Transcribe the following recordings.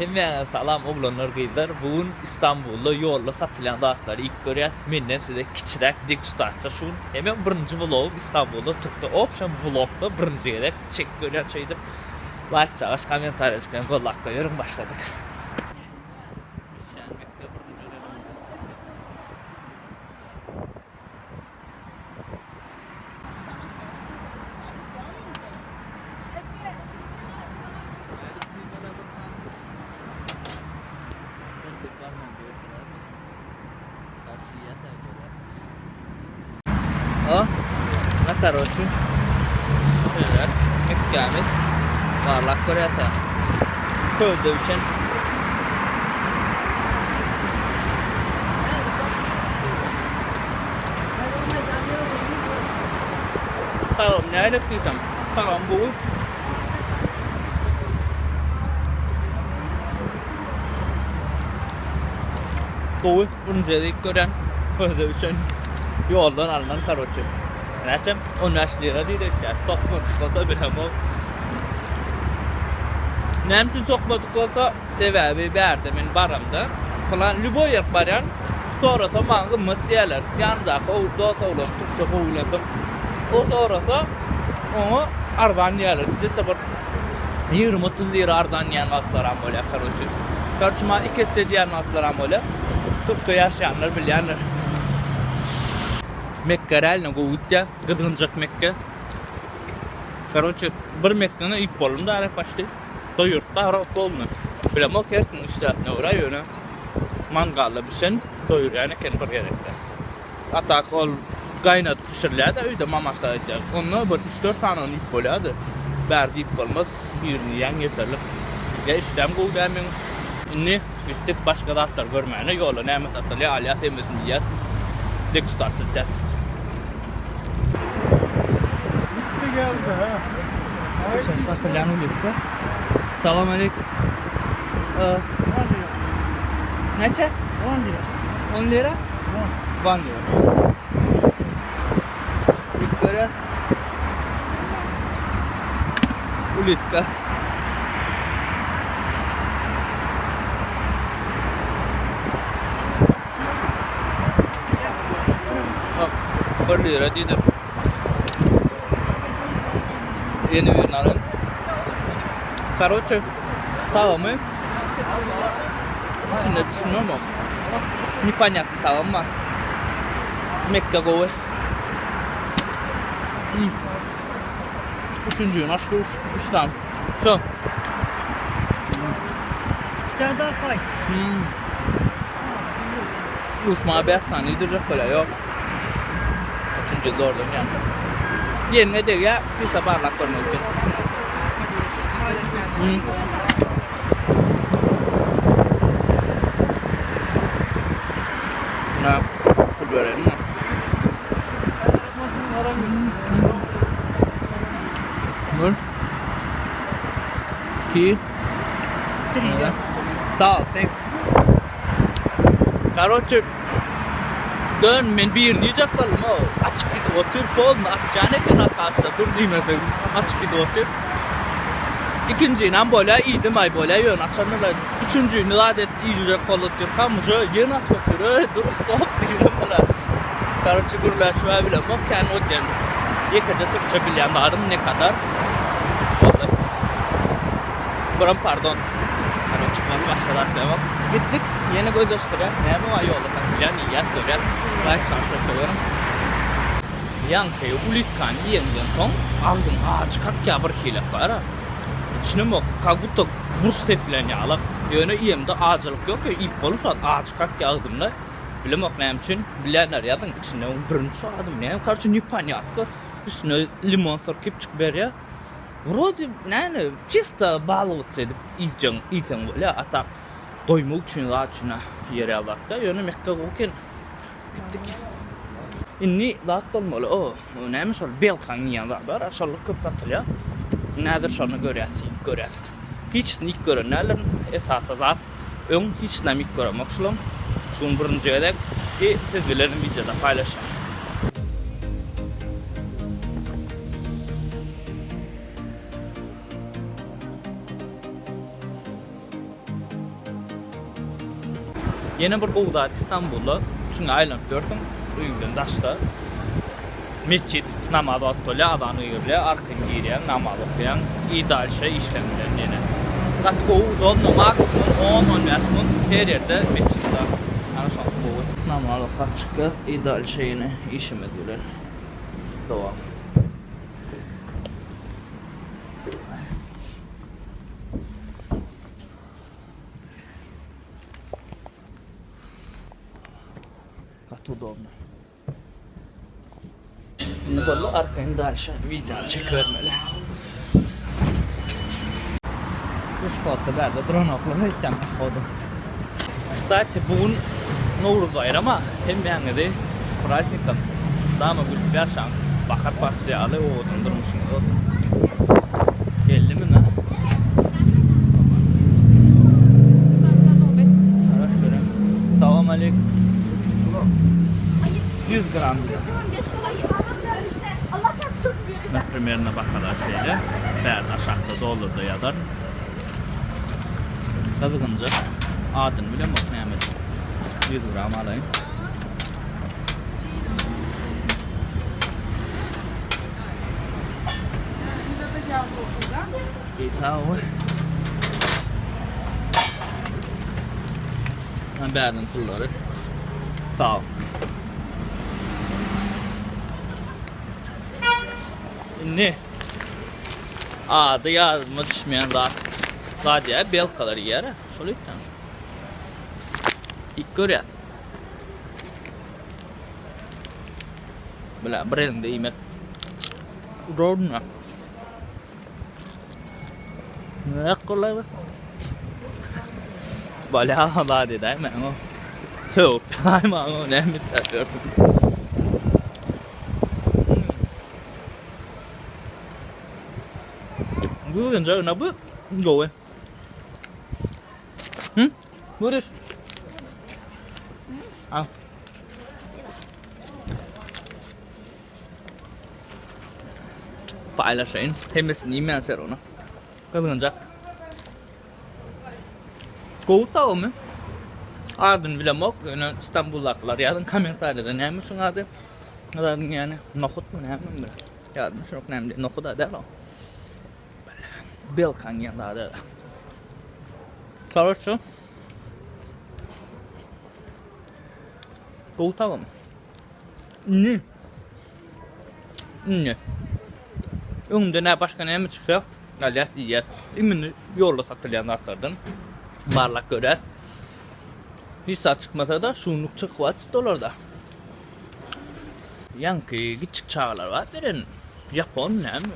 Hemen salam oğlanlar gıylar. Bugün İstanbul'da yolla satılan dağıtları ilk görüyoruz. Menden size kiçirek degustasyon şun. Hemen birinci vlog İstanbul'da tuttu. Option vlogda birinci yere çek görüyoruz şeydi. Like çağış, komentar çıkan gollakta yorum başladık. Oh, nah короче, Mekke'miz varlak görüyorsa köyde üçün tamam ne elektriysem tamam bu bunca gören köyde üçün yoldan alman karoçu. Näçem 15 lira diýdi. Tokmadyk bilmem o. Näme tokmadyk bolsa sebäbi berdi men baramda. Falan lüboy ýer baryan. Sorasa maňa gymmat diýerler. Ýandaky o dost oglum Türkçe goýuladım. O sorasa onu arzan diýerler. Bizde bir 20-30 lira arzan ýan wagtlaram bolýar karoçu. Karşıma ikisi diýen wagtlaram bolýar. Türkçe ýaşaýanlar bilýänler. Mekke realno goýutda, gyzgynjak Mekke. Короче, bir Mekke'ne ilk bolumda ara başdy. Doýurtda ara bolmy. Bilemok erkin işläpne ora ýöne. Mangalla bişen doýur ýani ken bir gerekde. Atak ol gaýnatyp pişirilýär, öýde mamaşda aýtýar. Onu bir 3-4 tane ilk bolýady. Berdi ilk bolmaz, birini ýan ýeterli. Ya işlem goýda men inni gitdik başga dağlar görmäne ýola näme satylýar, alyas emesini diýäs. Degustasyon test. Geldi ha. Satılyan ulukka. Salam aleyküm. 10 lira. Neçe? 10 lira. 10 lira? 10 lira. İlk görüyoruz. Ulukka. Oh, 1 lira dedim. Yeni bir narın. Короче, tamamı içinde düşünüyorum ama непонятно tamam mı? Mekke goy. Üçüncü nasıl İslam. So. Stand up fight. Usma bir hastane duracak böyle yok. Üçüncü doğrudan yani. Yerine de ya şu sabahlar koymak için. Nah, bu böyle mi? Nur. Ki. Sağ ol, sen. Короче, dön men bir diyecek balım o. Açık gidip otur bolun açacağına kadar kalsa dur diyemezsiniz. Açık gidip otur. İkinci inan böyle iyiydim ay böyle yön açanlar. Üçüncü inan adet iyice kolutur kamucu yön aç otur. Dur stop diyeceğim bana. Короче gurlaşma bile mok kendi o cen. Yekaca Türkçe bilen varım ne kadar. Vallahi. Buram pardon. Короче ben başkalar devam. Gittik yeni gözleştiren. Ne var yolda sakıyan iyiyaz döver. Ben şaşırtıp koyuyorum. Yankaya ulikkan yiyenden son aldım ağaç kakya bir hilep var ha. İçine bak kagutta burs tepilen yağlak. Yöne iyemde ağacılık yok ya ip olursa ağaç kakya aldım da. Bilem oklayam için bilenler yazın içine birinci adım ne? Karşı nipan yaptı. Üstüne limon sarkıp çıkıver ya. Вроде, наверное, чисто баловаться edip iysen böyle atak doymak için açına yere alakta. Yöne Mekke okurken gittik. İnni dağıt olmalı o. Neymiş ol? Belkan yiyen var. Aşağılık köp satılıyor. Nedir şunu görüyorsun. Hiç ilk görenlerlerin esası zat. Ön hiç ilk göremek şulum. Şun birinci edek. Siz bilerin videoda paylaşın. Yine bir Gowdat İstanbul'da çünkü aylanıp gördüm. Uygun daşta. Mescid namaz otdoly adany ýerle arkan girýän namaz okuyan ideal şey işlemler yine. Gat Gowdat maksimum 10-15 min her ýerde mescid var. Ana şol Gowdat namaz okap çykyp ideal şeyini işimiz bilen. Dowam. Удобно. Şimdi böyle arkayını da aşağı video çekivermeli. Üç koltukta berde drone oklamayı istemek oldu. Kstati bugün Novruz bayrama hem yani de s праздником. Dama gülüp yaşam. Bakar pasyalı oğudun durmuşsunuz. Geldi mi ne? Salam aleyküm. 100 gram. Примерно bakalar şeyle. Berde aşağıda doldurdu yadar. Kazıkınca adını bile bak Mehmet. 100 gram alayım. İyi sağ ol. Berden pulları. Sağ ol. Ne? Adı yazma düşmeyen zaten belkaları yere. Soruyorsan. İlk görüyoruz. Böyle bir elinde yemek. Rodna. Ne kolay be? Böyle hava dedi değil mi? Soğuk. Ama o ne mi yapıyorsun? Bu gần giờ nó bước rồi. Bước đi. À. Phải là sẽ thêm một tí men sẽ rồi nó. Các gần giờ. Cố sao mı? Adın bile mok, yani İstanbul'dakiler yarın komentarda ne yapmışsın adı? Adın yani nohut mu ne yapmışsın bile? Yazmış yok ne değil, nohut da değil o. Belkan yanında. Короче. Goğutalım. Ne? Ne? Önümde ne başka ne mi çıkıyor? Alyas diyeceğiz. İmini yolla satılayan atlardan. Barlak göreceğiz. Hiç saat çıkmasa da şunluk çıkvat dolar da. Yankı küçük çağlar var. Birin Japon ne mi?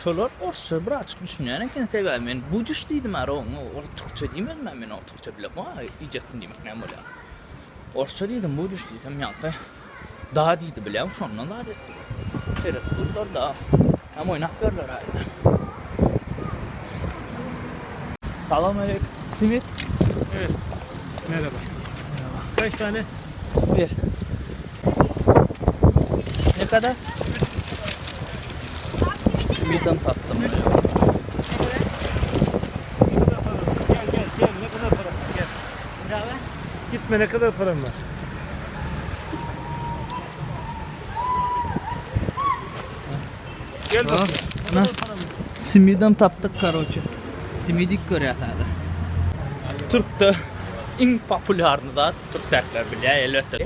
Şolar orça birazcık düşünýän eken sebäbi men bu düş diýdim ara onu or Türkçe diýmedim men o Türkçe bilem ha iýetdim diýmek näme bolýar. Orça diýdim bu düş diýdim ýa-da da diýdi bilem şondan da etdi. Şeýle durlar da hem oynap görler aýda. Salam aleyküm. Simit. Evet. Merhaba. Kaç tane? Bir. Ne kadar? Simitten tattım. Gel ne kadar param var? Gel. Bravo. Gitme ne kadar param var? Gel bakalım. Ne kadar param var? Simitten taptık короче. Simidik görüyor hadi. Türk'te en popülerini da Türk dertler bile elbette.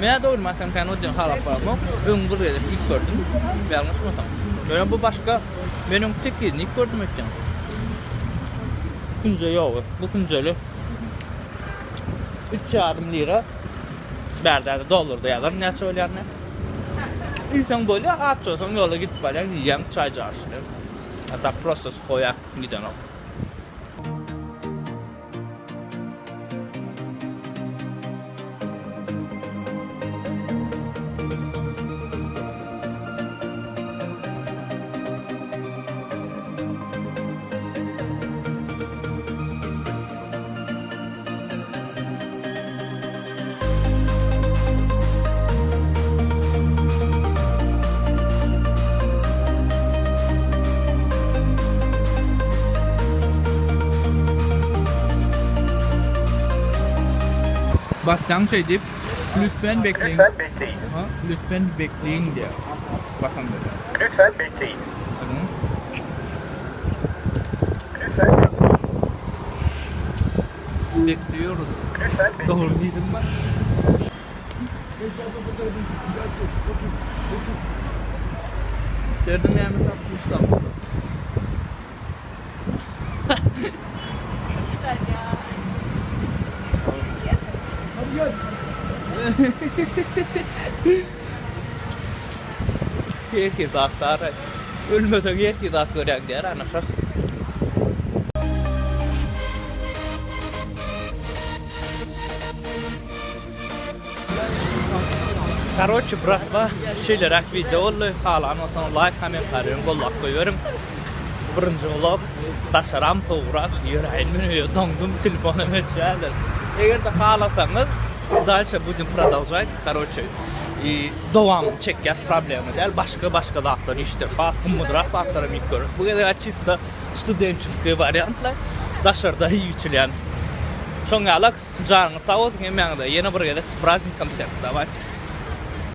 Men doğru mesela kan o dön halap var mı? Ben buraya ilk gördüm. Yanlış mı tam? Ben bu başka benim tek ilk gördüm işte. Kunca yok. Bu kuncalı 3,5 lira. Berderde dolarda yazar ne söyler ne? İnsan böyle atıyorsan yola gidip böyle diyeceğim çaycı aşırı. Hatta proses koyak giden o. Baştan şey deyip lütfen bekleyin. Lütfen bekleyin. Ha, lütfen bekleyin diye. Bakın dedi. Lütfen bekleyin. Tamam. Lütfen bekleyin. Bekliyoruz. Lütfen bekleyin. Doğru dedim ben. Derdim yani tatlı ustam. Herkes aktar. Ölmesen herkes aktaracak der anlaşar. Короче, bratva, şeyler video oldu. Halanmasan like, komentaryon, gollak koyuyorum. Birinci vlog, taşaram soğurak, yüreğimin dondum, telefonum etkilerdir. Eğer de halasanız, dальше будем продолжать. Короче, devam çekeceğiz problemi değil. Başka dağıtlar işte. Mudrak dağıtları miktarı. Bu kadar чисто студенческий variantlar. Daşarda yüçülen. Şoňalyk, jaňyňyz sag bolsun, emmeňde ýene bir gelek prazdnik konsert. Давайте.